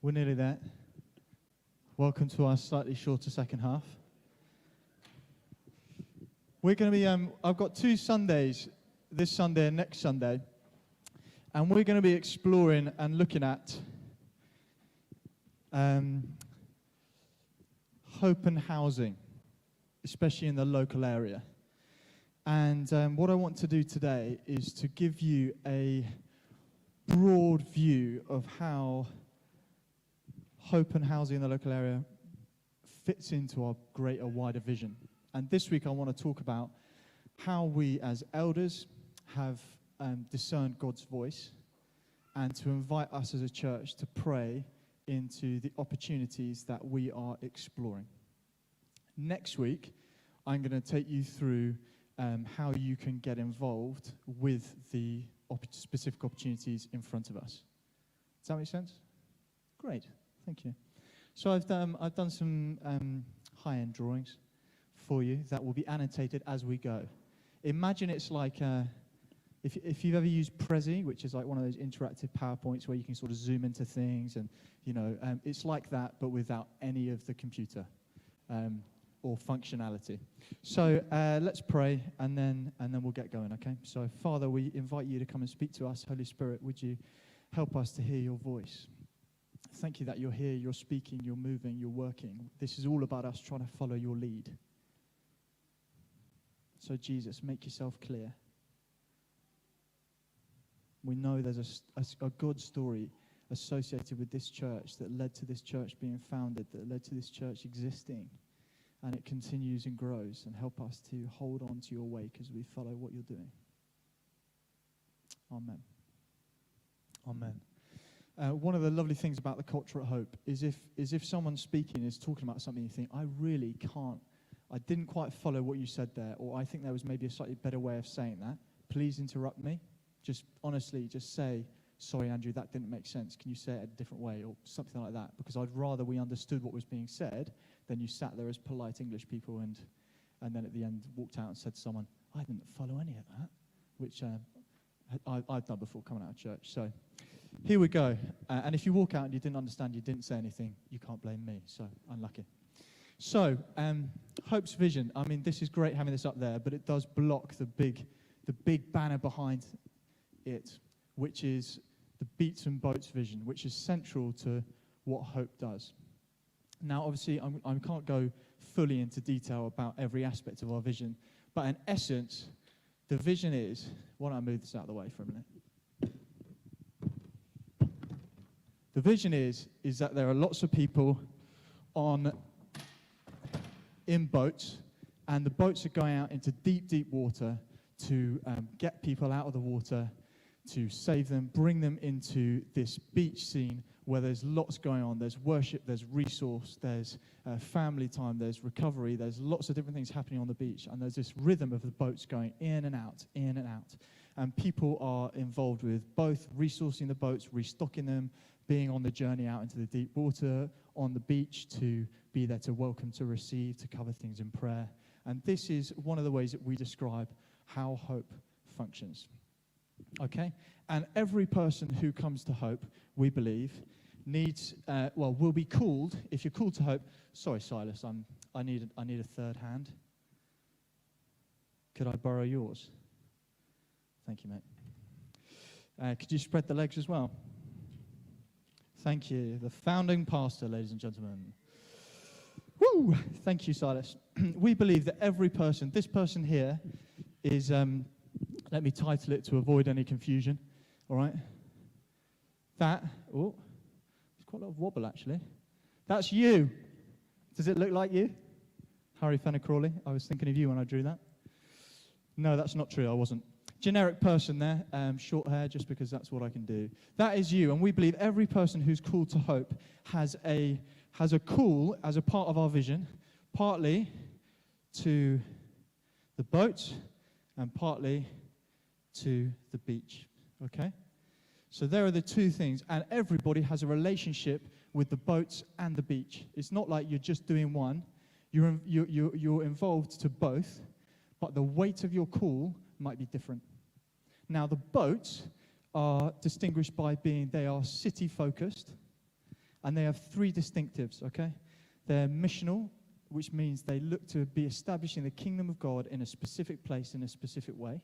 We're nearly there. Welcome to our slightly shorter second half. We're going to be, I've got 2 Sundays, this Sunday and next Sunday, and we're going to be exploring and looking at hope and housing, especially in the local area. And what I want to do today is to give you a broad view of how hope and housing in the local area fits into our greater, wider vision. And this week I want to talk about how we as elders have discerned God's voice, and to invite us as a church to pray into the opportunities that we are exploring. Next week, I'm going to take you through how you can get involved with the specific opportunities in front of us. Does that make sense? Great, thank you. So I've done some high-end drawings for you that will be annotated as we go. Imagine it's like if you've ever used Prezi, which is like one of those interactive PowerPoints where you can sort of zoom into things, and it's like that, but without any of the computer or functionality. So let's pray, and then we'll get going. Okay. So Father, we invite you to come and speak to us. Holy Spirit, would you help us to hear your voice? Thank you that you're here, you're speaking, you're moving, you're working. This is all about us trying to follow your lead. So Jesus, make yourself clear. We know there's a God story associated with this church that led to this church being founded, that led to this church existing, and it continues and grows. And help us to hold on to your wake as we follow what you're doing. Amen. Amen. One of the lovely things about the culture at Hope is if someone speaking is talking about something you think, I didn't quite follow what you said there, or I think there was maybe a slightly better way of saying that, please interrupt me. Just honestly, just say, sorry, Andrew, that didn't make sense. Can you say it a different way, or something like that? Because I'd rather we understood what was being said than you sat there as polite English people and then at the end walked out and said to someone, I didn't follow any of that, which I've done before coming out of church. So here we go. And if you walk out and you didn't understand, you didn't say anything, you can't blame me. So unlucky. So Hope's vision. I mean, this is great having this up there, but it does block the big banner behind it, which is the Beats and Boats vision, which is central to what Hope does. Now, obviously, I can't go fully into detail about every aspect of our vision, but in essence, the vision is, why don't I move this out of the way for a minute? The vision is that there are lots of people in boats, and the boats are going out into deep, deep water to get people out of the water, to save them, bring them into this beach scene where there's lots going on. There's worship, there's resource, there's family time, there's recovery, there's lots of different things happening on the beach, and there's this rhythm of the boats going in and out, in and out. And people are involved with both resourcing the boats, restocking them, being on the journey out into the deep water, on the beach, to be there to welcome, to receive, to cover things in prayer. And this is one of the ways that we describe how Hope functions. Okay? And every person who comes to Hope, we believe, will be called, if you're called to Hope. Sorry, Silas, I need a third hand. Could I borrow yours? Thank you, mate. Could you spread the legs as well? Thank you. The founding pastor, ladies and gentlemen. Woo! Thank you, Silas. We believe that every person, this person here is, let me title it to avoid any confusion, all right? There's quite a lot of wobble, actually. That's you. Does it look like you? Harry Fenner-Crawley. I was thinking of you when I drew that. No, that's not true. I wasn't. Generic person there, short hair, just because that's what I can do. That is you, and we believe every person who's called to Hope has a call as a part of our vision, partly to the boat and partly to the beach, okay? So there are the two things, and everybody has a relationship with the boats and the beach. It's not like you're just doing one. You're involved to both, but the weight of your call might be different. Now, the boats are distinguished by they are city-focused, And they have three distinctives, okay? They're missional, which means they look to be establishing the kingdom of God in a specific place in a specific way.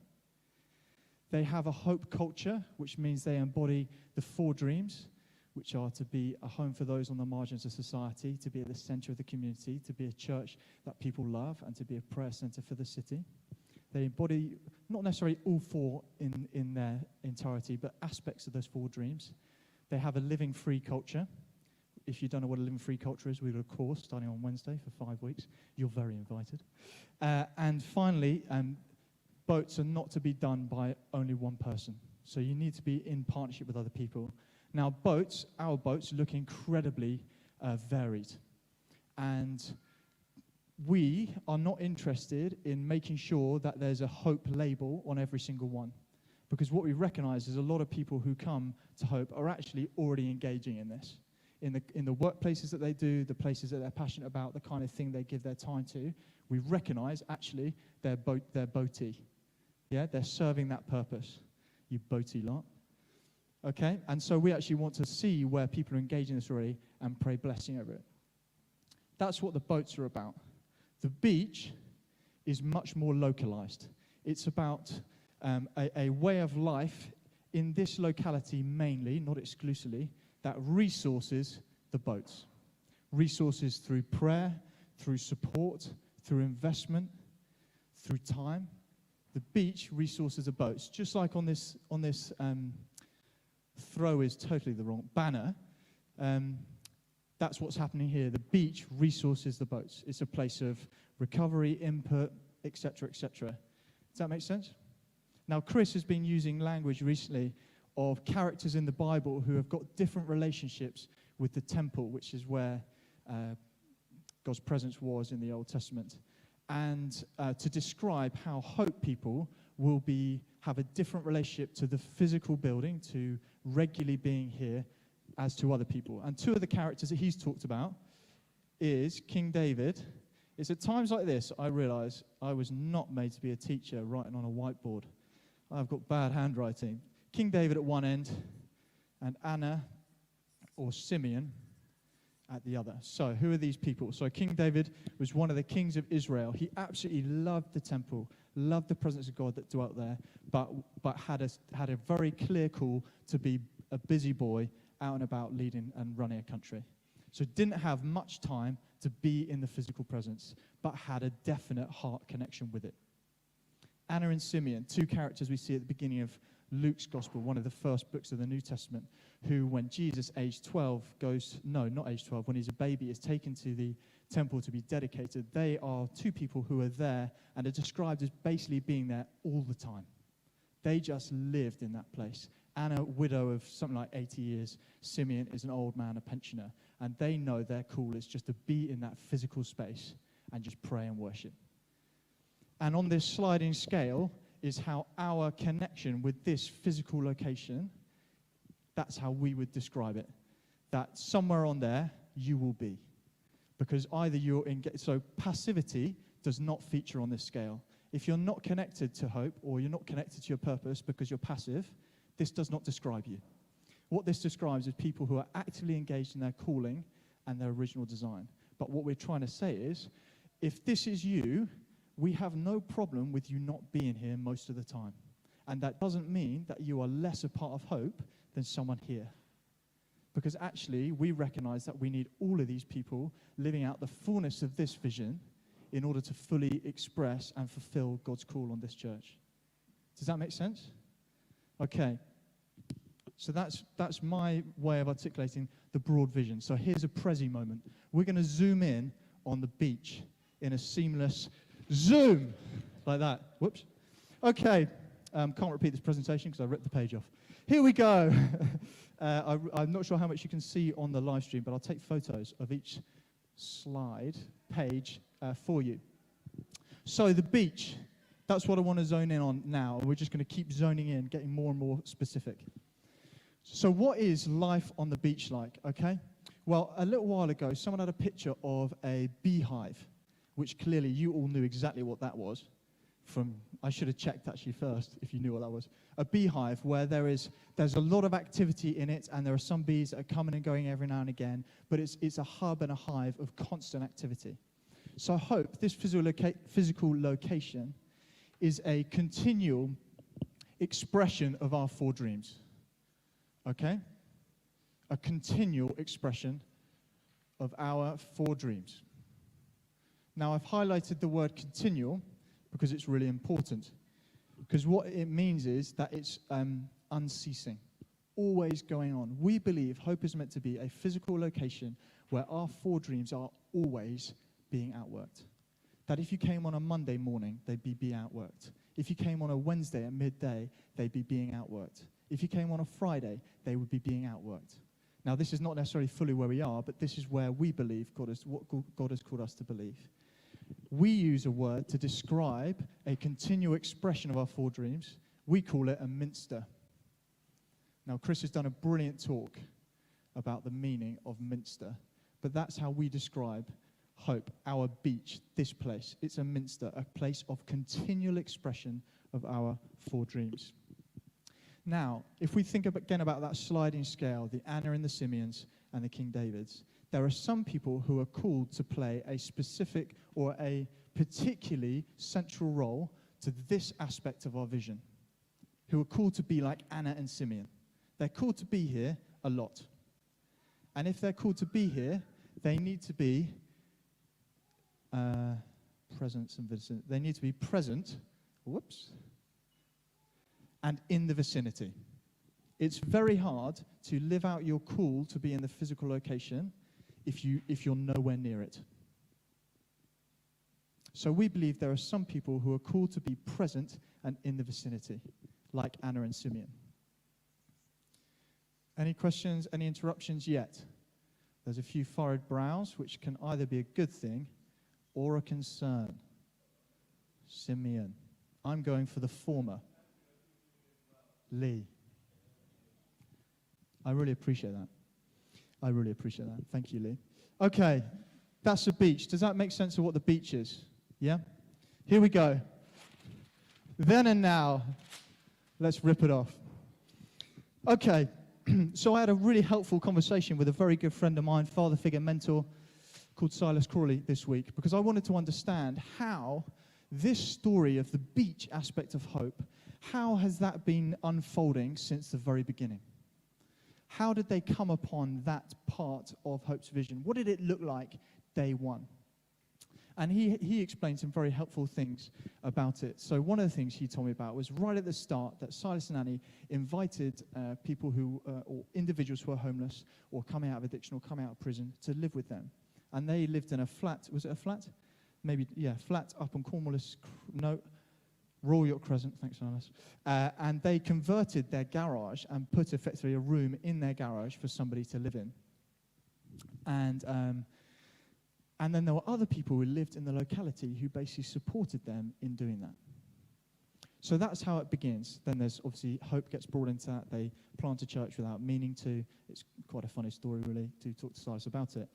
They have a hope culture, which means they embody the four dreams, which are to be a home for those on the margins of society, to be at the center of the community, to be a church that people love, and to be a prayer center for the city. They embody not necessarily all four in their entirety, but aspects of those four dreams. They have a living free culture. If you don't know what a living free culture is, we've got a course starting on Wednesday for 5 weeks. You're very invited. And finally, boats are not to be done by only one person. So you need to be in partnership with other people. Now, our boats, look incredibly varied. And we are not interested in making sure that there's a hope label on every single one. Because what we recognize is a lot of people who come to Hope are actually already engaging in this. In the workplaces that they do, the places that they're passionate about, the kind of thing they give their time to, we recognize actually they're boaty. Yeah, they're serving that purpose. You boaty lot. Okay, and so we actually want to see where people are engaging this already and pray blessing over it. That's what the boats are about. The beach is much more localized. It's about a way of life in this locality mainly, not exclusively, that resources the boats. Resources through prayer, through support, through investment, through time. The beach resources the boats. Just like on this throw is totally the wrong banner. That's what's happening here. The beach resources the boats. It's a place of recovery, input, etc., etc. Does that make sense? Now, Chris has been using language recently of characters in the Bible who have got different relationships with the temple, which is where God's presence was in the Old Testament, and to describe how Hope people will have a different relationship to the physical building, to regularly being here, as to other people. And two of the characters that he's talked about is King David. It's at times like this I realize I was not made to be a teacher writing on a whiteboard. I've got bad handwriting. King David at one end, and Anna or Simeon at the other. So who are these people? So King David was one of the kings of Israel. He absolutely loved the temple, loved the presence of God that dwelt there, but had a very clear call to be a busy boy out and about leading and running a country. So didn't have much time to be in the physical presence, but had a definite heart connection with it. Anna and Simeon, two characters we see at the beginning of Luke's Gospel, one of the first books of the New Testament, who when Jesus, age 12, when he's a baby, is taken to the temple to be dedicated. They are two people who are there and are described as basically being there all the time. They just lived in that place. Anna, widow of something like 80 years. Simeon is an old man, a pensioner. And they know their call is just to be in that physical space and just pray and worship. And on this sliding scale is how our connection with this physical location, that's how we would describe it. That somewhere on there, you will be. Because either you're engaged, so passivity does not feature on this scale. If you're not connected to Hope, or you're not connected to your purpose because you're passive, this does not describe you. What this describes is people who are actively engaged in their calling and their original design. But what we're trying to say is, if this is you, we have no problem with you not being here most of the time. And that doesn't mean that you are less a part of Hope than someone here. Because actually, we recognize that we need all of these people living out the fullness of this vision in order to fully express and fulfill God's call on this church. Does that make sense? Okay. So that's my way of articulating the broad vision. So here's a Prezi moment. We're going to zoom in on the beach in a seamless zoom, like that. Whoops. Okay. Can't repeat this presentation because I ripped the page off. Here we go. I'm not sure how much you can see on the live stream, but I'll take photos of each slide page for you. So the beach, that's what I want to zone in on now. We're just going to keep zoning in, getting more and more specific. So what is life on the beach like, okay? Well, a little while ago, someone had a picture of a beehive, which clearly you all knew exactly what that was. I should have checked actually first if you knew what that was. A beehive where there's a lot of activity in it, and there are some bees that are coming and going every now and again, but it's a hub and a hive of constant activity. So hope, this physical location, is a continual expression of our four dreams. Okay? A continual expression of our four dreams. Now, I've highlighted the word continual because it's really important. Because what it means is that it's unceasing, always going on. We believe hope is meant to be a physical location where our four dreams are always being outworked. That if you came on a Monday morning, they'd be being outworked. If you came on a Wednesday at midday, they'd be being outworked. If you came on a Friday, they would be being outworked. Now, this is not necessarily fully where we are, but this is where we believe what God has called us to believe. We use a word to describe a continual expression of our four dreams. We call it a minster. Now, Chris has done a brilliant talk about the meaning of minster, but that's how we describe hope, our beach, this place. It's a minster, a place of continual expression of our four dreams. Now, if we think again about that sliding scale, the Anna and the Simeons and the King Davids, there are some people who are called to play a specific or a particularly central role to this aspect of our vision, who are called to be like Anna and Simeon. They're called to be here a lot. And if they're called to be here, they need to be presence and vicinity. They need to be present, and in the vicinity. It's very hard to live out your call to be in the physical location if you're nowhere near it. So we believe there are some people who are called to be present and in the vicinity, like Anna and Simeon. Any questions, any interruptions yet? There's a few furrowed brows, which can either be a good thing or a concern. Simeon. I'm going for the former. Lee. I really appreciate that. Thank you, Lee. Okay, that's the beach. Does that make sense of what the beach is? Yeah? Here we go. Then and now, let's rip it off. Okay, so I had a really helpful conversation with a very good friend of mine, father figure mentor, called Silas Crawley this week, because I wanted to understand how this story of the beach aspect of hope, how has that been unfolding since the very beginning? How did they come upon that part of Hope's vision? What did it look like day one? And he explained some very helpful things about it. So one of the things he told me about was right at the start that Silas and Annie invited people or individuals who are homeless or coming out of addiction or coming out of prison to live with them. And they lived in a flat. Was it a flat? Maybe, yeah, flat up on Royal York Crescent, thanks, Silas. And they converted their garage and put effectively a room in their garage for somebody to live in. And then there were other people who lived in the locality who basically supported them in doing that. So that's how it begins. Then there's obviously hope gets brought into that. They plant a church without meaning to. It's quite a funny story, really, to talk to Silas about it.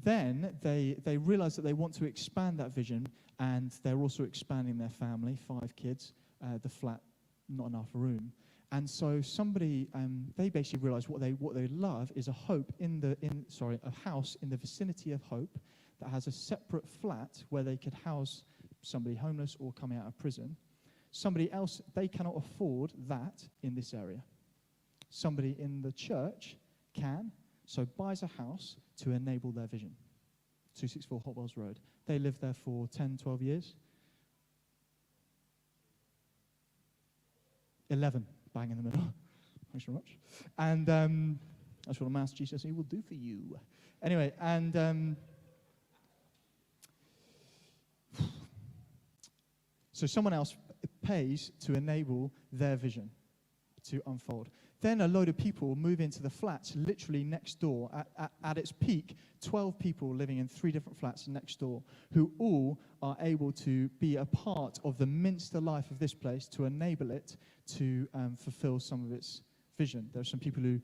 Then they realize that they want to expand that vision, and they're also expanding their family, 5 kids, the flat, not enough room. And so they basically realize what they love is a house in the vicinity of Hope that has a separate flat where they could house somebody homeless or coming out of prison. Somebody else, they cannot afford that in this area. Somebody in the church can, so buys a house to enable their vision. 264 Hotwells Road. They lived there for 10, 12 years. 11, bang in the middle. Thanks very much. And that's what a maths GCSE will do for you. Anyway, and so someone else pays to enable their vision to unfold. Then a load of people move into the flats literally next door. At its peak, 12 people living in 3 different flats next door who all are able to be a part of the Minster life of this place to enable it to fulfill some of its vision. There are some people who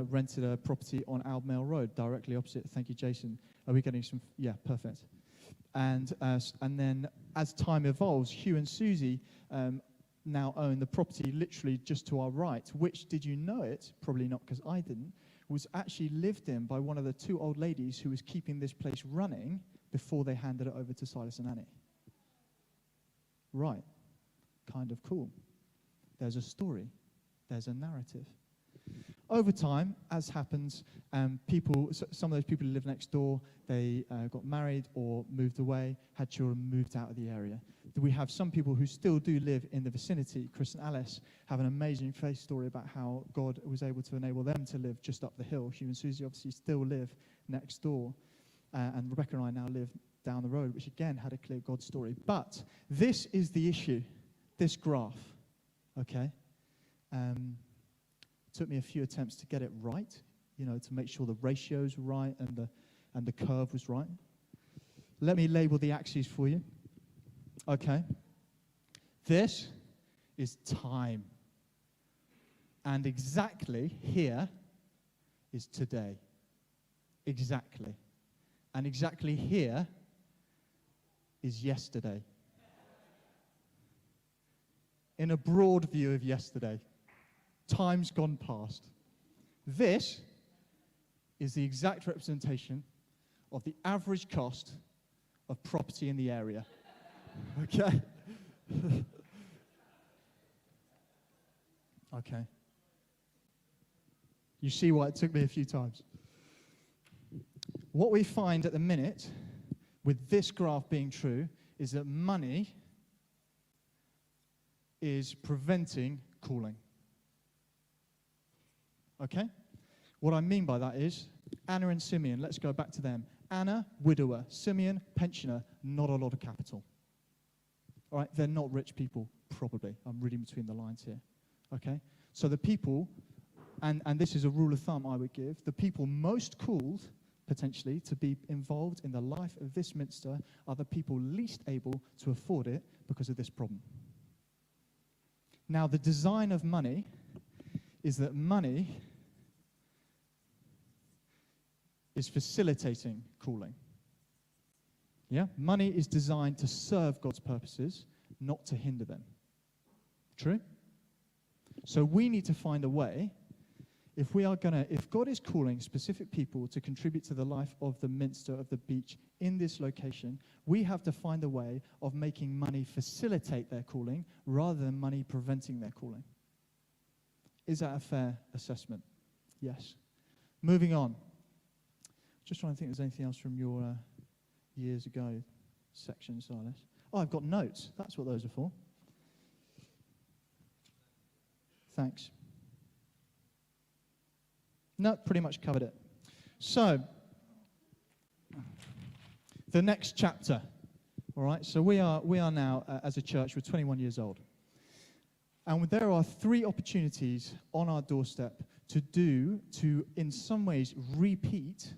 rented a property on Albemarle Road directly opposite. Thank you, Jason. Are we getting some? Yeah, perfect. And then as time evolves, Hugh and Susie now own the property literally just to our right, which, did you know it, probably not because I didn't, was actually lived in by one of the two old ladies who was keeping this place running before they handed it over to Silas and Annie. Right. Kind of cool. There's a story. There's a narrative. Over time, as happens, some of those people who live next door, they got married or moved away, had children, moved out of the area. We have some people who still do live in the vicinity. Chris and Alice have an amazing faith story about how God was able to enable them to live just up the hill. Hugh and Susie obviously still live next door. And Rebecca and I now live down the road, which again had a clear God story. But this is the issue, this graph, okay? Took me a few attempts to get it right, to make sure the ratios were right and the curve was right. Let me label the axes for you. Okay. This is time. And exactly here is today. Exactly. And exactly here is yesterday. In a broad view of yesterday. Time's gone past. This is the exact representation of the average cost of property in the area. Okay? Okay. You see why it took me a few times. What we find at the minute, with this graph being true, is that money is preventing cooling. Okay? What I mean by that is, Anna and Simeon, let's go back to them. Anna, widower. Simeon, pensioner. Not a lot of capital. All right? They're not rich people, probably. I'm reading between the lines here. Okay? So the people, and this is a rule of thumb I would give, the people most called, potentially, to be involved in the life of this minster are the people least able to afford it because of this problem. Now, the design of money is that money is facilitating cooling. Yeah? Money is designed to serve God's purposes, not to hinder them. True? So we need to find a way, if God is calling specific people to contribute to the life of the minster, of the beach, in this location, we have to find a way of making money facilitate their calling rather than money preventing their calling. Is that a fair assessment? Yes. Moving on. Just trying to think if there's anything else from your years ago section, Silas. Oh, I've got notes. That's what those are for. Thanks. No, pretty much covered it. So, the next chapter. All right, so we are now, as a church, we're 21 years old. And there are 3 opportunities on our doorstep to in some ways, repeat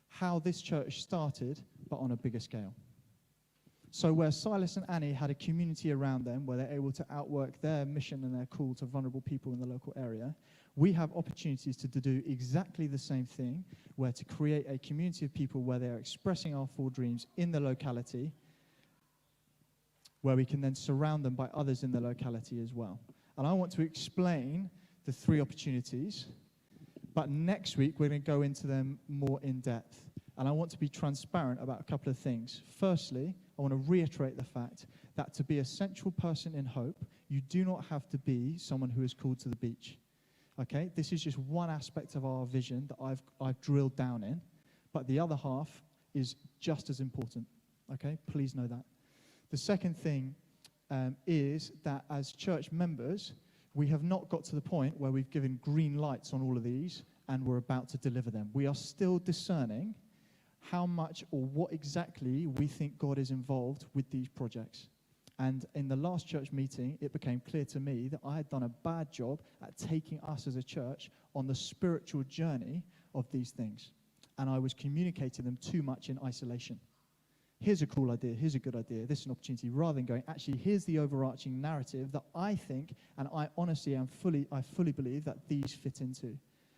how this church started, but on a bigger scale. So where Silas and Annie had a community around them, where they're able to outwork their mission and their call to vulnerable people in the local area, we have opportunities to do exactly the same thing, where to create a community of people where they're expressing our full dreams in the locality, where we can then surround them by others in the locality as well. And I want to explain the 3 opportunities, but next week we're going to go into them more in depth. And I want to be transparent about a couple of things. Firstly, I want to reiterate the fact that to be a central person in Hope, you do not have to be someone who is called to the beach. Okay? This is just one aspect of our vision that I've drilled down in, but the other half is just as important. Okay? Please know that. The second thing is that as church members, we have not got to the point where we've given green lights on all of these and we're about to deliver them. We are still discerning how much or what exactly we think God is involved with these projects. And in the last church meeting, it became clear to me that I had done a bad job at taking us as a church on the spiritual journey of these things. And I was communicating them too much in isolation. Here's a cool idea, here's a good idea, this is an opportunity, rather than going, actually, here's the overarching narrative that I think, and I honestly I fully believe that these fit into.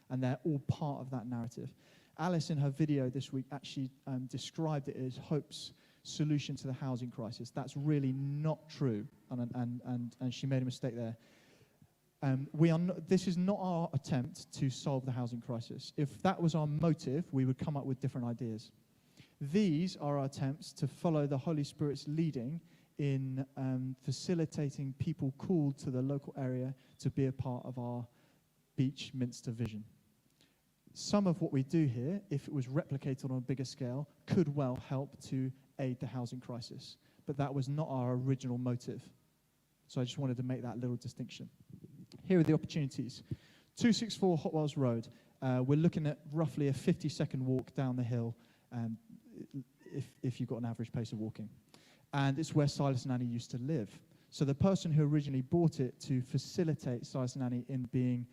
And they're all part of that narrative. Alice, in her video this week, actually described it as Hope's solution to the housing crisis. That's really not true, and she made a mistake there. This is not our attempt to solve the housing crisis. If that was our motive, we would come up with different ideas. These are our attempts to follow the Holy Spirit's leading in facilitating people called to the local area to be a part of our Beach Minster vision. Some of what we do here, if it was replicated on a bigger scale, could well help to aid the housing crisis. But that was not our original motive. So I just wanted to make that little distinction. Here are the opportunities. 264 Hot Wells Road. We're looking at roughly a 50-second walk down the hill, if you've got an average pace of walking. And it's where Silas and Annie used to live. So the person who originally bought it to facilitate Silas and Annie in being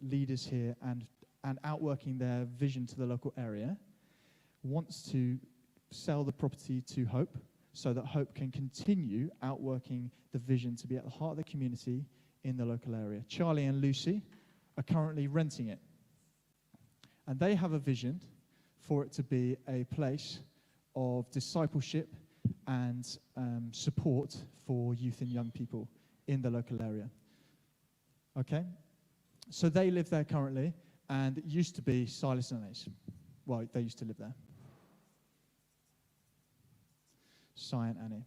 leaders here and outworking their vision to the local area wants to sell the property to Hope so that Hope can continue outworking the vision to be at the heart of the community in the local area. Charlie and Lucy are currently renting it. And they have a vision for it to be a place of discipleship and support for youth and young people in the local area. Okay? So they live there currently, and it used to be Silas and Annie's. Well, they used to live there. Si and Annie.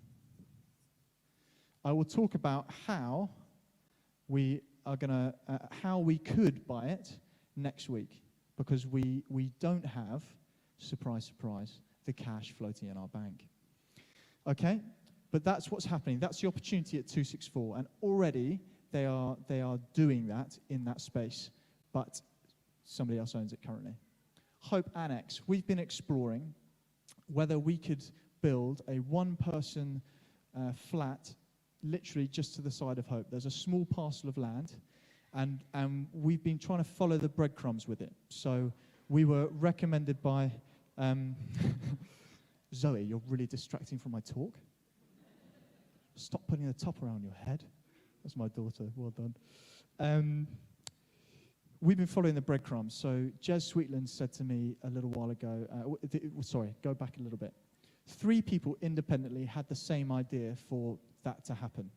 I will talk about how we could buy it next week, because we don't have, surprise, surprise, the cash floating in our bank. Okay? But that's what's happening. That's the opportunity at 264, and already they are doing that in that space, but somebody else owns it currently. Hope Annex. We've been exploring whether we could build a one-person flat literally just to the side of Hope. There's a small parcel of land, and we've been trying to follow the breadcrumbs with it. So we were recommended by Zoe, you're really distracting from my talk. Stop putting the top around your head. That's my daughter. Well done. We've been following the breadcrumbs. So Jez Sweetland said to me a little while ago, go back a little bit. 3 people independently had the same idea for that to happen.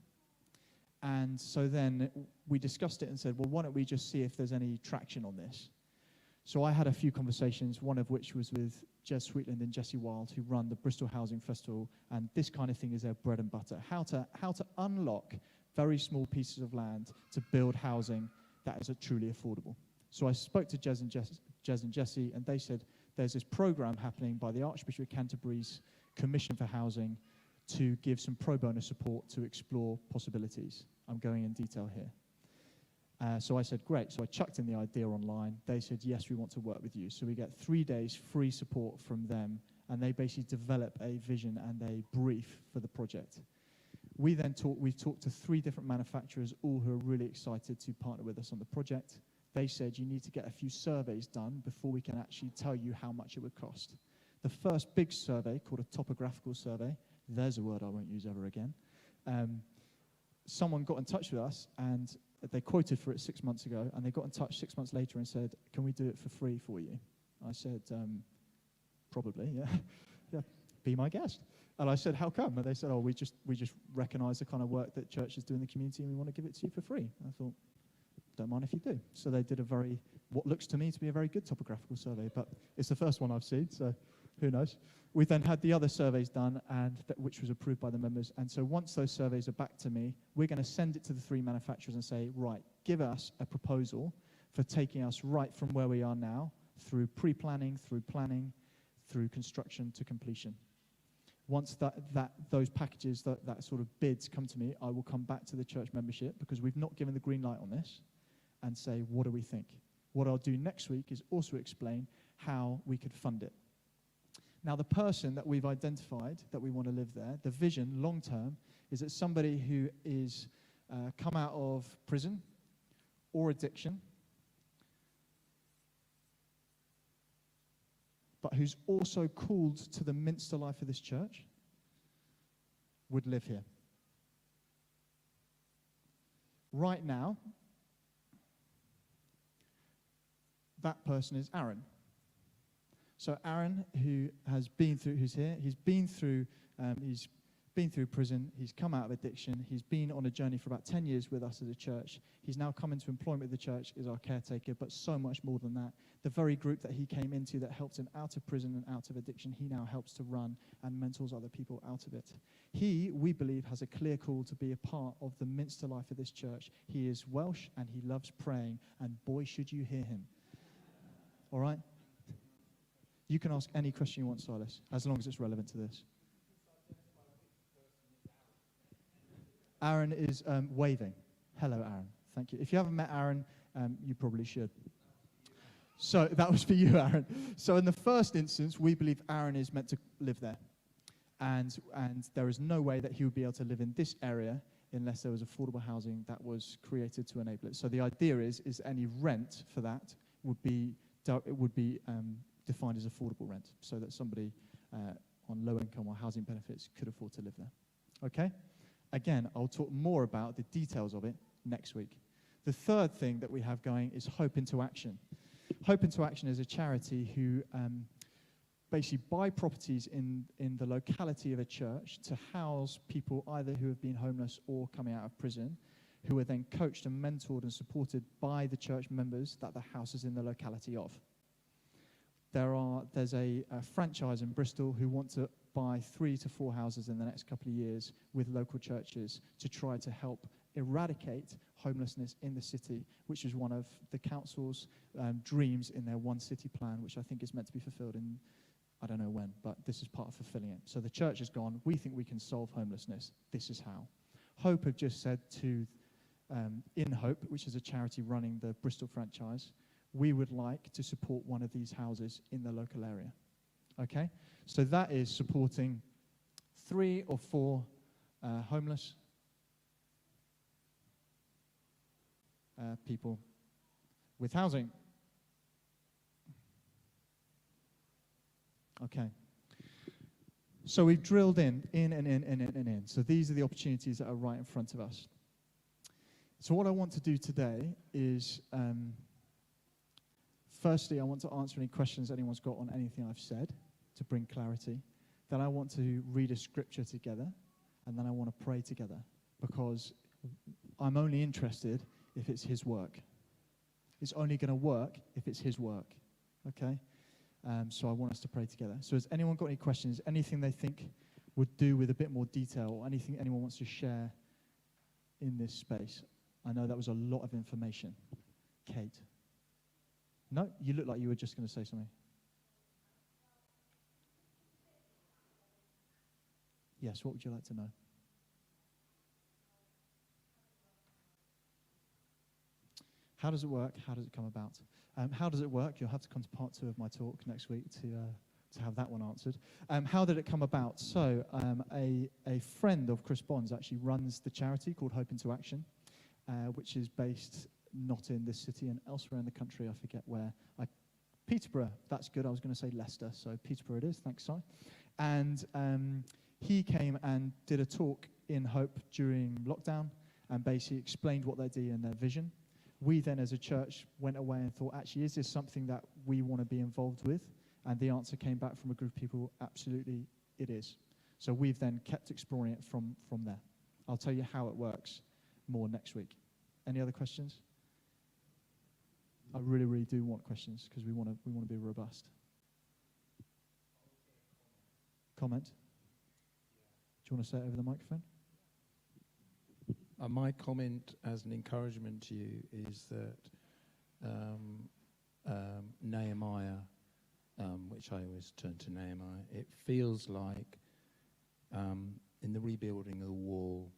And so then we discussed it and said, well, why don't we just see if there's any traction on this? So I had a few conversations, one of which was with Jez Sweetland and Jesse Wild, who run the Bristol Housing Festival, and this kind of thing is their bread and butter. How to unlock very small pieces of land to build housing that is truly affordable. So I spoke to Jez and Jesse, and they said there's this program happening by the Archbishop of Canterbury's Commission for Housing to give some pro bono support to explore possibilities. I'm going in detail here. So I said, great. So I chucked in the idea online. They said, yes, we want to work with you. So we get 3 days free support from them, and they basically develop a vision and a brief for the project. We've talked to 3 different manufacturers, all who are really excited to partner with us on the project. They said you need to get a few surveys done before we can actually tell you how much it would cost. The first big survey, called a topographical survey, there's a word I won't use ever again, someone got in touch with us, and they quoted for it 6 months ago, and they got in touch 6 months later and said, can we do it for free for you? I said, probably, yeah. Yeah, be my guest. And I said, how come? And they said, we just recognize the kind of work that churches do in the community, and we want to give it to you for free. And I thought, don't mind if you do. So they did what looks to me to be a very good topographical survey, but it's the first one I've seen, so who knows? We then had the other surveys done, which was approved by the members. And so once those surveys are back to me, we're going to send it to the 3 manufacturers and say, right, give us a proposal for taking us right from where we are now through pre-planning, through planning, through construction to completion. Once those packages, that sort of bids come to me, I will come back to the church membership, because we've not given the green light on this, and say, what do we think? What I'll do next week is also explain how we could fund it. Now, the person that we've identified that we want to live there, the vision long term, is that somebody who is come out of prison or addiction, but who's also called to the Minster life of this church, would live here. Right now, that person is Aaron. So Aaron, who's here, he's been through prison. He's come out of addiction. He's been on a journey for about 10 years with us as a church. He's now come into employment with the church, is our caretaker, but so much more than that. The very group that he came into that helped him out of prison and out of addiction, he now helps to run and mentors other people out of it. He, we believe, has a clear call to be a part of the Minster life of this church. He is Welsh and he loves praying, and boy, should you hear him. All right? You can ask any question you want, Silas, as long as it's relevant to this. Aaron is waving. Hello, Aaron. Thank you. If you haven't met Aaron, you probably should. So that was for you, Aaron. So in the first instance, we believe Aaron is meant to live there. And there is no way that he would be able to live in this area unless there was affordable housing that was created to enable it. So the idea is any rent for that would be defined as affordable rent, so that somebody on low income or housing benefits could afford to live there. Okay? Again, I'll talk more about the details of it next week. The third thing that we have going is Hope into Action. Hope into Action is a charity who basically buy properties in the locality of a church to house people either who have been homeless or coming out of prison, who are then coached and mentored and supported by the church members that the house is in the locality of. There's a franchise in Bristol who want to buy 3 to 4 houses in the next couple of years with local churches to try to help eradicate homelessness in the city, which is one of the council's dreams in their One City plan, which I think is meant to be fulfilled in, I don't know when, but this is part of fulfilling it. So the church has gone, we think we can solve homelessness. This is how. Hope have just said to In Hope, which is a charity running the Bristol franchise, we would like to support one of these houses in the local area. Okay? So that is supporting 3 or 4 homeless people with housing. Okay. So we've drilled in. So these are the opportunities that are right in front of us. So what I want to do today is, firstly, I want to answer any questions anyone's got on anything I've said to bring clarity. Then I want to read a scripture together, and then I want to pray together, because I'm only interested if it's his work. It's only going to work if it's his work, okay? So I want us to pray together. So has anyone got any questions, anything they think would do with a bit more detail, or anything anyone wants to share in this space? I know that was a lot of information. Kate? No? You look like you were just going to say something. Yes, what would you like to know? How does it work? How does it come about? How does it work? You'll have to come to part 2 of my talk next week to have that one answered. How did it come about? So a friend of Chris Bond's actually runs the charity called Hope into Action, which is based not in this city and elsewhere in the country. I forget where. Peterborough, that's good. I was going to say Leicester, so Peterborough it is. Thanks, Si. And he came and did a talk in Hope during lockdown and basically explained what they do and their vision. We then, as a church, went away and thought, actually, is this something that we want to be involved with? And the answer came back from a group of people, absolutely, it is. So we've then kept exploring it from there. I'll tell you how it works more next week. Any other questions? I really, really do want questions, because we want to be robust. Comment? Do you want to say it over the microphone? My comment as an encouragement to you is that Nehemiah, which I always turn to Nehemiah, it feels like in the rebuilding of the wall,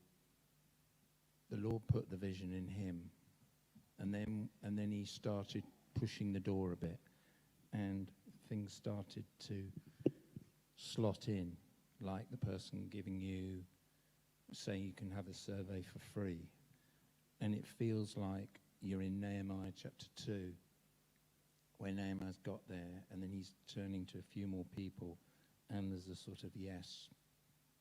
the Lord put the vision in him, and then he started pushing the door a bit, and things started to slot in, like the person giving you, say you can have a survey for free, and it feels like you're in Nehemiah chapter 2, where Nehemiah's got there, and then he's turning to a few more people, and there's a sort of, yes,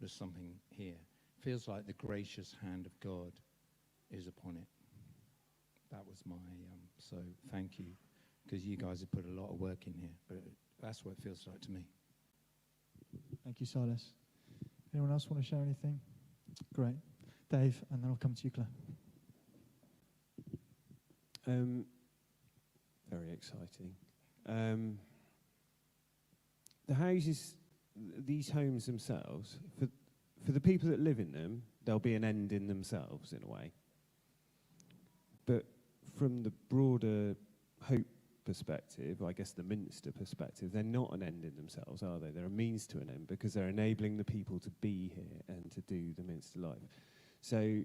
there's something here. Feels like the gracious hand of God is upon it. That was my, so thank you, because you guys have put a lot of work in here, but That's what it feels like to me. Thank you, Silas. Anyone else want to share anything? Great. Dave, and then I'll come to you, Claire. Very exciting. The houses, these homes themselves, for the people that live in them, there'll be an end in themselves, in a way. But from the broader Hope perspective, I guess the Minster perspective, they're not an end in themselves, are they? They're a means to an end because they're enabling the people to be here and to do the Minster life. So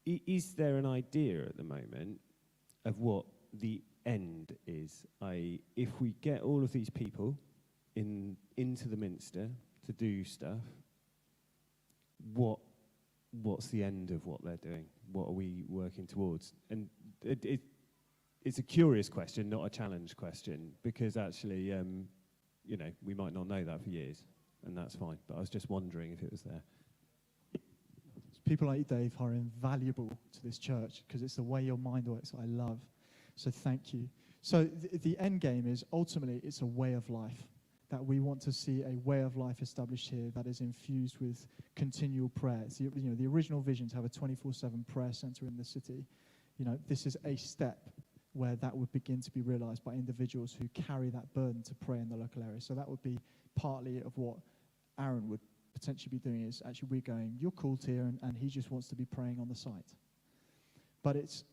is there an idea at the moment of what the end is? If we get all of these people into the Minster to do stuff, what's the end of what they're doing? What are we working towards? And it's a curious question, not a challenge question, because actually, we might not know that for years, and that's fine. But I was just wondering if it was there. People like you, Dave, are invaluable to this church because it's the way your mind works I love. So thank you. So the end game is ultimately it's a way of life, that we want to see a way of life established here that is infused with continual prayer. It's the original vision to have a 24/7 prayer center in the city. This is a step where that would begin to be realized by individuals who carry that burden to pray in the local area. So that would be partly of what Aaron would potentially be doing, is actually we're going, you're called here, and he just wants to be praying on the site. But it's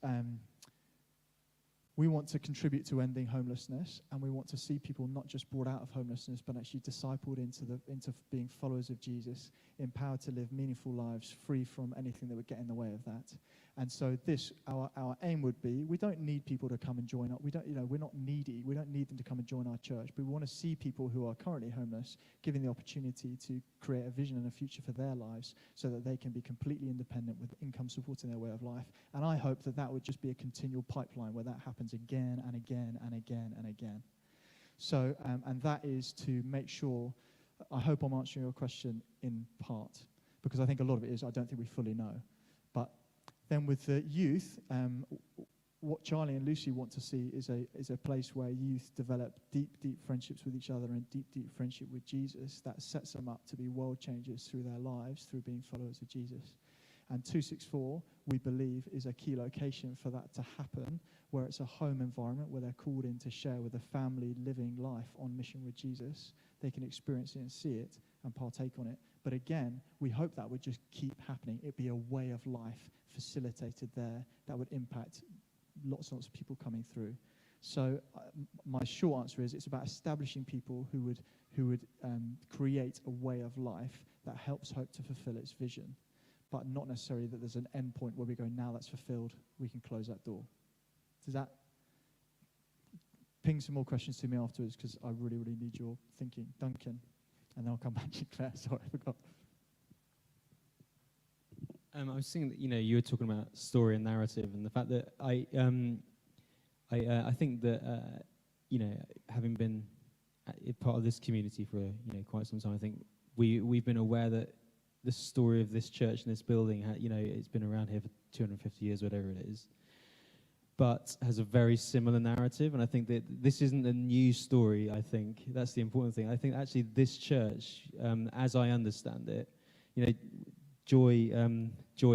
we want to contribute to ending homelessness, and we want to see people not just brought out of homelessness, but actually discipled into being followers of Jesus, empowered to live meaningful lives, free from anything that would get in the way of that. And so our aim would be, we don't need people to come and join up. We're not needy. We don't need them to come and join our church. But we want to see people who are currently homeless given the opportunity to create a vision and a future for their lives so that they can be completely independent with income supporting their way of life. And I hope that would just be a continual pipeline where that happens again and again and again and again. So, and that is to make sure, I hope I'm answering your question in part, because I think a lot of it is I don't think we fully know. But then with the youth, what Charlie and Lucy want to see is a place where youth develop deep friendships with each other and deep friendship with Jesus that sets them up to be world changers through their lives, through being followers of Jesus. And 264, we believe, is a key location for that to happen, where it's a home environment where they're called in to share with a family living life on mission with Jesus. They can experience it and see it and partake on it. But again, we hope that would just keep happening. It'd be a way of life facilitated there that would impact lots and lots of people coming through. So my short answer is it's about establishing people who would create a way of life that helps Hope to fulfill its vision, but not necessarily that there's an end point where we go, now that's fulfilled, we can close that door. Does that ping some more questions to me afterwards, because I really need your thinking. Duncan, and then I'll come back to you, Claire. Sorry, I forgot. I was thinking that you were talking about story and narrative, and the fact that I think that having been part of this community for quite some time, I think we've been aware that the story of this church and this building, it's been around here for 250 years, whatever it is, but has a very similar narrative. And I think that this isn't a new story. I think that's the important thing. I think actually this church, as I understand it, Joy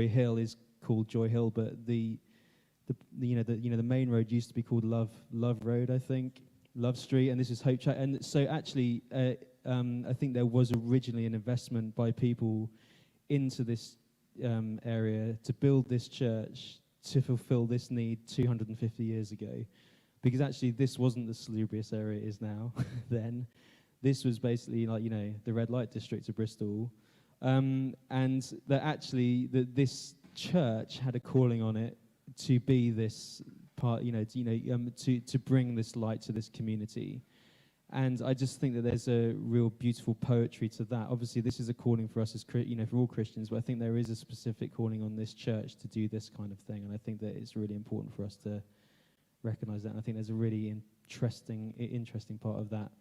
Hill is called Joy Hill, but the main road used to be called Love Road, I think, Love Street, and this is Hope Chapter. And so actually, I think there was originally an investment by people into this area to build this church to fulfill this need 250 years ago, because actually this wasn't the salubrious area it is now. Then this was basically like the red light district of Bristol. And that actually this church had a calling on it to be this part, to bring this light to this community. And I just think that there's a real beautiful poetry to that. Obviously, this is a calling for us as for all Christians, but I think there is a specific calling on this church to do this kind of thing. And I think that it's really important for us to recognize that. And I think there's a really interesting part of that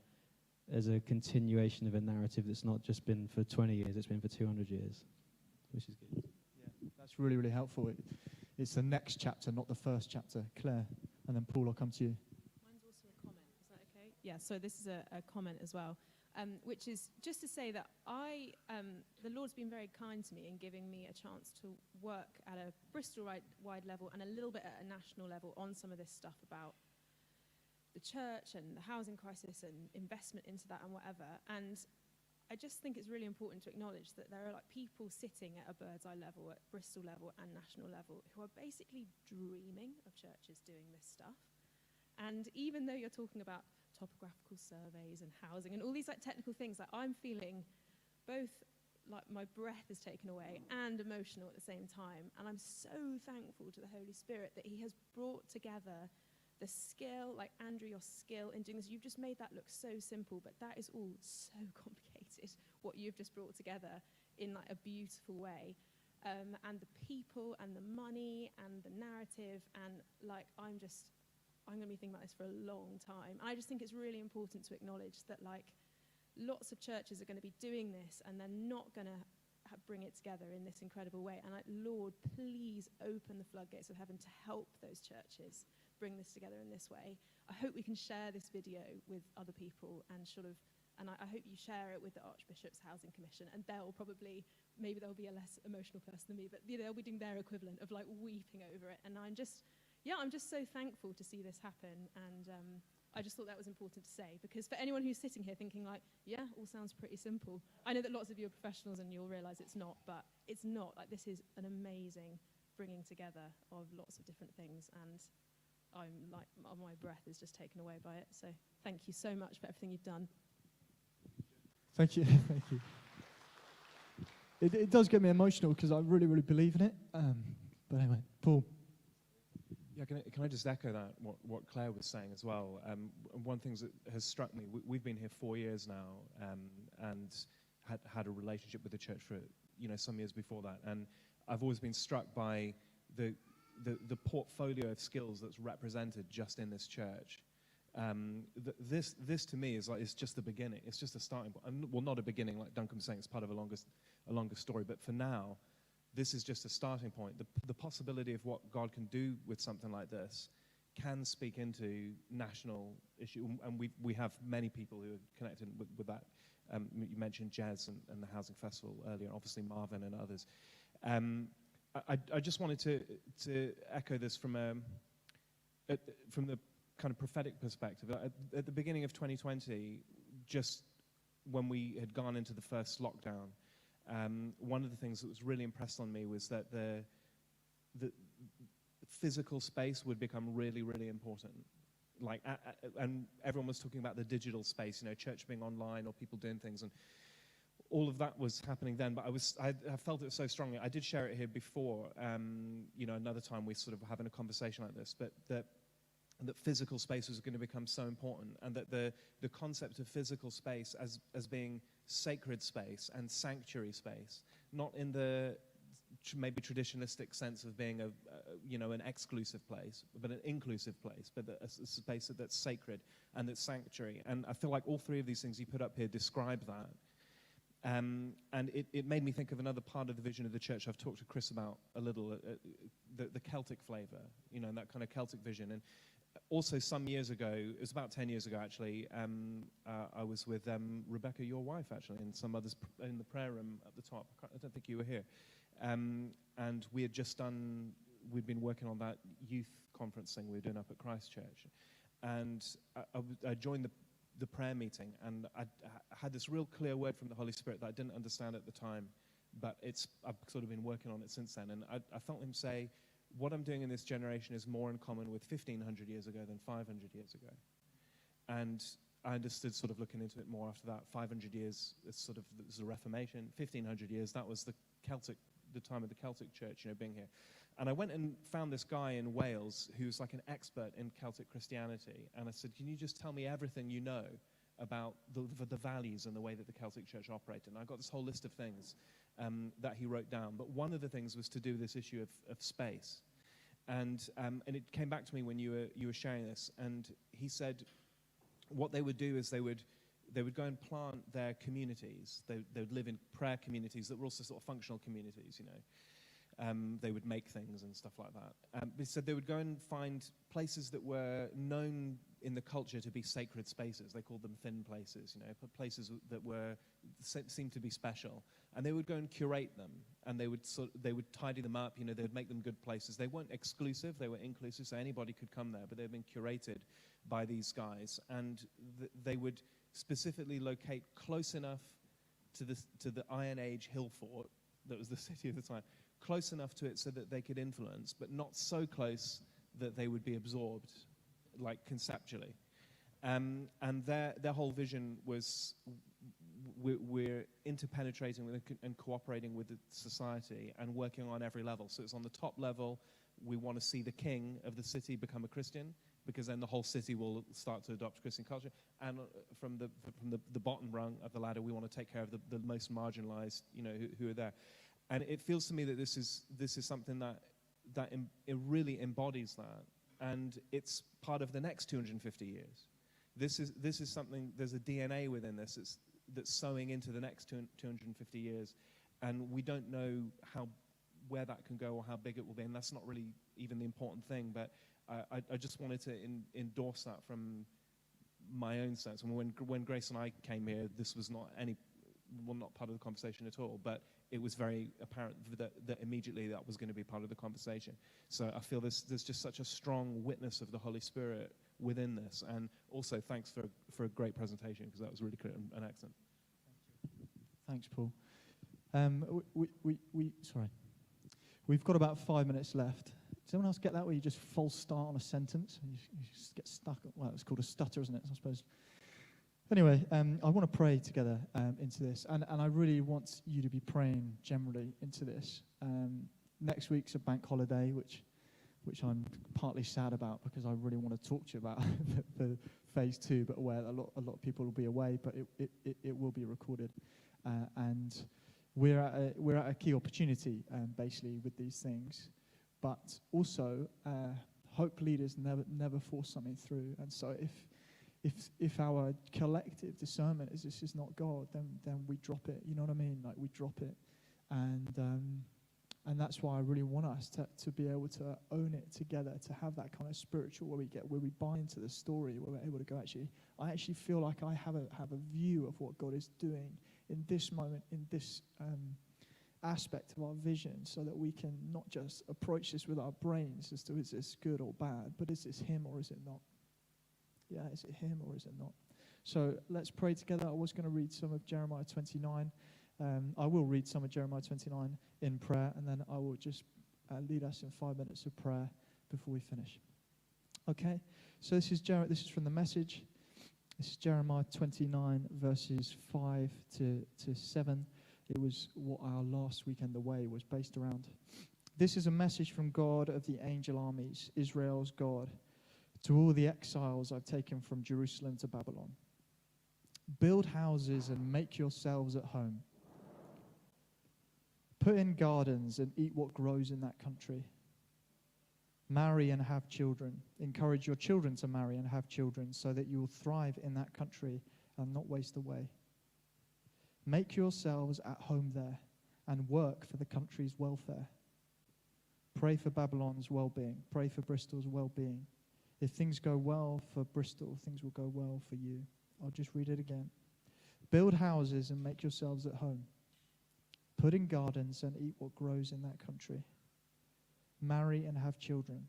as a continuation of a narrative that's not just been for 20 years, it's been for 200 years, which is good. Yeah, that's really helpful. It's the next chapter, not the first chapter. Claire, and then Paul, I'll come to you. Mine's also a comment. Is that okay? so this is a comment as well, which is just to say that the Lord's been very kind to me in giving me a chance to work at a Bristol-wide level and a little bit at a national level on some of this stuff about the church and the housing crisis and investment into that and whatever. And I just think it's really important to acknowledge that there are like people sitting at a bird's eye level, at Bristol level and national level, who are basically dreaming of churches doing this stuff. And even though you're talking about topographical surveys and housing and all these like technical things, like I'm feeling both like my breath is taken away and emotional at the same time. And I'm so thankful to the Holy Spirit that he has brought together the skill, like Andrew, your skill in doing this. You've just made that look so simple, but that is all so complicated, what you've just brought together in like a beautiful way. And the people and the money and the narrative, and like I'm going to be thinking about this for a long time. I just think it's really important to acknowledge that like lots of churches are going to be doing this and they're not going to bring it together in this incredible way. And like, Lord, please open the floodgates of heaven to help those churches bring this together in this way. I hope we can share this video with other people and I hope you share it with the Archbishop's Housing Commission, and maybe they'll be a less emotional person than me, but they'll be doing their equivalent of like weeping over it. And I'm just so thankful to see this happen. And I just thought that was important to say, because for anyone who's sitting here thinking like, yeah, all sounds pretty simple. I know that lots of you are professionals and you'll realize it's not, but it's not. Like, this is an amazing bringing together of lots of different things, and I'm like, my breath is just taken away by it. So thank you so much for everything you've done. Thank you. Thank you. It does get me emotional because I really, really believe in it. But anyway, Paul. Yeah, can I just echo that, what Claire was saying as well? One thing that has struck me, we've been here 4 years now, and had a relationship with the church for some years before that, and I've always been struck by the portfolio of skills that's represented just in this church. This to me is just the beginning. It's just a starting point. Well, not a beginning, like Duncan was saying. It's part of a longer story. But for now, this is just a starting point. The possibility of what God can do with something like this can speak into national issue, and we have many people who are connected with that. You mentioned Jez and the Housing Festival earlier, obviously Marvin and others. I just wanted to echo this from the kind of prophetic perspective. At the beginning of 2020, just when we had gone into the first lockdown, one of the things that was really impressed on me was that the physical space would become really, really important. And everyone was talking about the digital space, church being online or people doing things, and all of that was happening then. But I felt it so strongly. I did share it here before. Another time we sort of having a conversation like this, but that physical space was going to become so important, and that the concept of physical space as being sacred space and sanctuary space, not in the maybe traditionalistic sense of being an exclusive place, but an inclusive place, but a space that's sacred and that's sanctuary. And I feel like all three of these things you put up here describe that. And it made me think of another part of the vision of the church I've talked to Chris about a little, the Celtic flavor, and that kind of Celtic vision. And also some years ago, it was about 10 years ago actually, I was with Rebecca, your wife actually, and some others in the prayer room at the top. I don't think you were here. And we had we'd been working on that youth conference thing we were doing up at Christchurch. And I joined the prayer meeting, and I had this real clear word from the Holy Spirit that I didn't understand at the time, but I've sort of been working on it since then. And I felt him say, what I'm doing in this generation is more in common with 1,500 years ago than 500 years ago. And I understood, sort of looking into it more after that. 500 years, it's sort of the Reformation. 1,500 years, that was the time of the Celtic Church, being here. And I went and found this guy in Wales who's like an expert in Celtic Christianity. And I said, can you just tell me everything you know about the values and the way that the Celtic Church operated? And I got this whole list of things that he wrote down. But one of the things was to do with this issue of space. And it came back to me when you were sharing this. And he said what they would do is they would go and plant their communities. They would live in prayer communities that were also sort of functional communities, They would make things and stuff like that. So they would go and find places that were known in the culture to be sacred spaces. They called them thin places, places that seemed to be special. And they would go and curate them, and they would tidy them up. They would make them good places. They weren't exclusive; they were inclusive, so anybody could come there. But they'd been curated by these guys, and they would specifically locate close enough to the Iron Age hill fort that was the city at the time, close enough to it so that they could influence, but not so close that they would be absorbed, like conceptually. And their whole vision was we're interpenetrating with and cooperating with the society and working on every level. So it's on the top level, we want to see the king of the city become a Christian, because then the whole city will start to adopt Christian culture. And from the bottom rung of the ladder, we want to take care of the most marginalized, who are there. And it feels to me that this is something that it really embodies that, and it's part of the next 250 years. This is something. There's a DNA within this that's sowing into the next 250 years, and we don't know where that can go or how big it will be, and that's not really even the important thing. But I just wanted to endorse that from my own sense. And when Grace and I came here, this was not part of the conversation at all, but it was very apparent that immediately that was going to be part of the conversation. So I feel there's just such a strong witness of the Holy Spirit within this. And also thanks for a great presentation, because that was really clear and excellent. Thanks, Paul. We've got about 5 minutes left. Does anyone else get that, where you just false start on a sentence and you just get stuck? Well, it's called a stutter, isn't it, I suppose? Anyway, I want to pray together into this, and I really want you to be praying generally into this. Next week's a bank holiday, which I'm partly sad about, because I really want to talk to you about the phase 2, but aware that a lot of people will be away, but it will be recorded, and we're at a key opportunity, basically, with these things, but also hope leaders never force something through, and so if our collective discernment is this is not God, then we drop it. You know what I mean? Like, we drop it, and that's why I really want us to be able to own it together, to have that kind of spiritual where we buy into the story, where we're able to go, I actually feel like I have a view of what God is doing in this moment, in this aspect of our vision, so that we can not just approach this with our brains as to is this good or bad, but is this Him or is it not? Yeah, is it Him or is it not? So let's pray together. I was going to read some of Jeremiah 29. I will read some of Jeremiah 29 in prayer, and then I will just lead us in 5 minutes of prayer before we finish. Okay, so this is from the Message. This is Jeremiah 29, verses 5 to 7. It was what our last weekend away was based around. This is a message from God of the angel armies, Israel's God, to all the exiles I've taken from Jerusalem to Babylon. Build houses and make yourselves at home. Put in gardens and eat what grows in that country. Marry and have children. Encourage your children to marry and have children, so that you will thrive in that country and not waste away. Make yourselves at home there and work for the country's welfare. Pray for Babylon's well-being. Pray for Bristol's well-being. If things go well for Bristol, things will go well for you. I'll just read it again. Build houses and make yourselves at home. Put in gardens and eat what grows in that country. Marry and have children.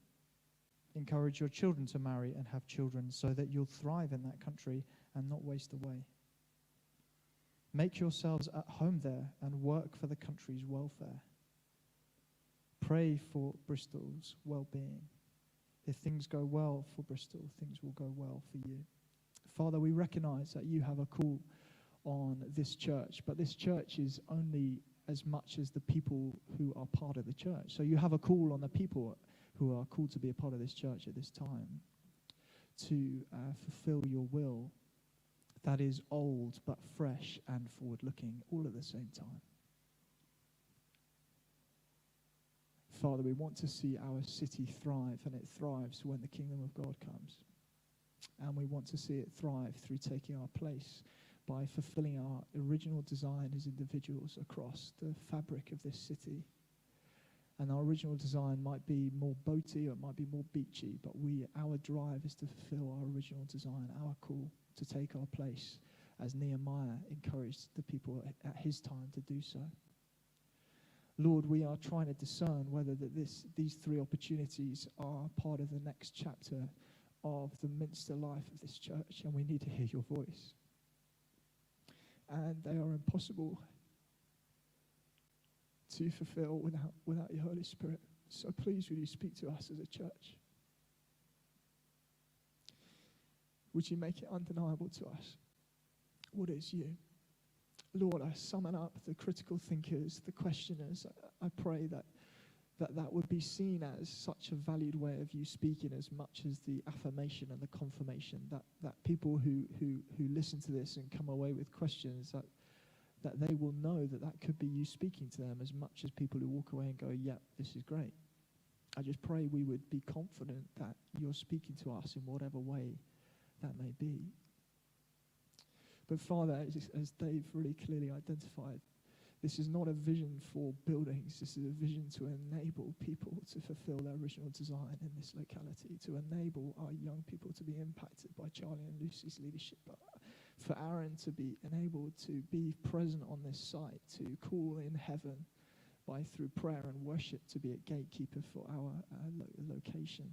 Encourage your children to marry and have children, so that you'll thrive in that country and not waste away. Make yourselves at home there and work for the country's welfare. Pray for Bristol's well-being. If things go well for Bristol, things will go well for you. Father, we recognize that you have a call on this church, but this church is only as much as the people who are part of the church. So you have a call on the people who are called to be a part of this church at this time to fulfill your will that is old but fresh and forward-looking all at the same time. Father, we want to see our city thrive, and it thrives when the kingdom of God comes. And we want to see it thrive through taking our place by fulfilling our original design as individuals across the fabric of this city. And our original design might be more boaty or it might be more beachy, but our drive is to fulfill our original design, our call to take our place, as Nehemiah encouraged the people at his time to do so. Lord, we are trying to discern whether these three opportunities are part of the next chapter of the Minster life of this church, and we need to hear your voice. And they are impossible to fulfill without your Holy Spirit. So please, would you speak to us as a church? Would you make it undeniable to us what is you? Lord, I summon up the critical thinkers, the questioners. I pray that would be seen as such a valued way of you speaking as much as the affirmation and the confirmation, that people who listen to this and come away with questions, that they will know that could be you speaking to them as much as people who walk away and go, yeah, this is great. I just pray we would be confident that you're speaking to us in whatever way that may be. But Father, as Dave really clearly identified, this is not a vision for buildings. This is a vision to enable people to fulfill their original design in this locality, to enable our young people to be impacted by Charlie and Lucy's leadership, for Aaron to be enabled to be present on this site, to call in heaven through prayer and worship, to be a gatekeeper for our location,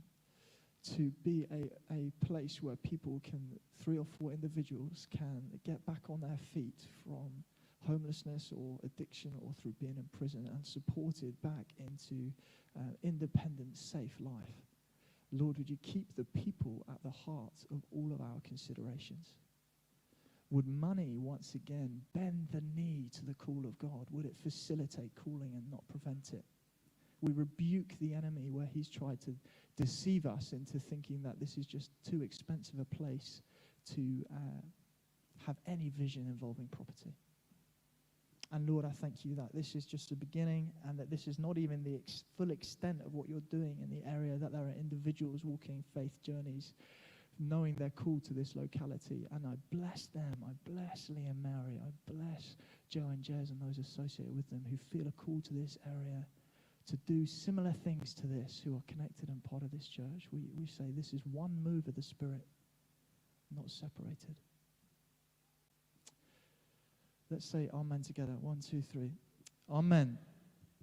to be a place where people can, 3 or 4 individuals can get back on their feet from homelessness or addiction or through being in prison and supported back into independent, safe life. Lord, would you keep the people at the heart of all of our considerations? Would money once again bend the knee to the call of God? Would it facilitate calling and not prevent it? We rebuke the enemy where he's tried to deceive us into thinking that this is just too expensive a place to have any vision involving property. And Lord, I thank you that this is just the beginning and that this is not even the full extent of what you're doing in the area, that there are individuals walking faith journeys, knowing they're called to this locality. And I bless them. I bless Lee and Mary. I bless Joe and Jez and those associated with them who feel a call to this area to do similar things to this, who are connected and part of this church. We say this is one move of the Spirit, not separated. Let's say amen together. 1, 2, 3. Amen.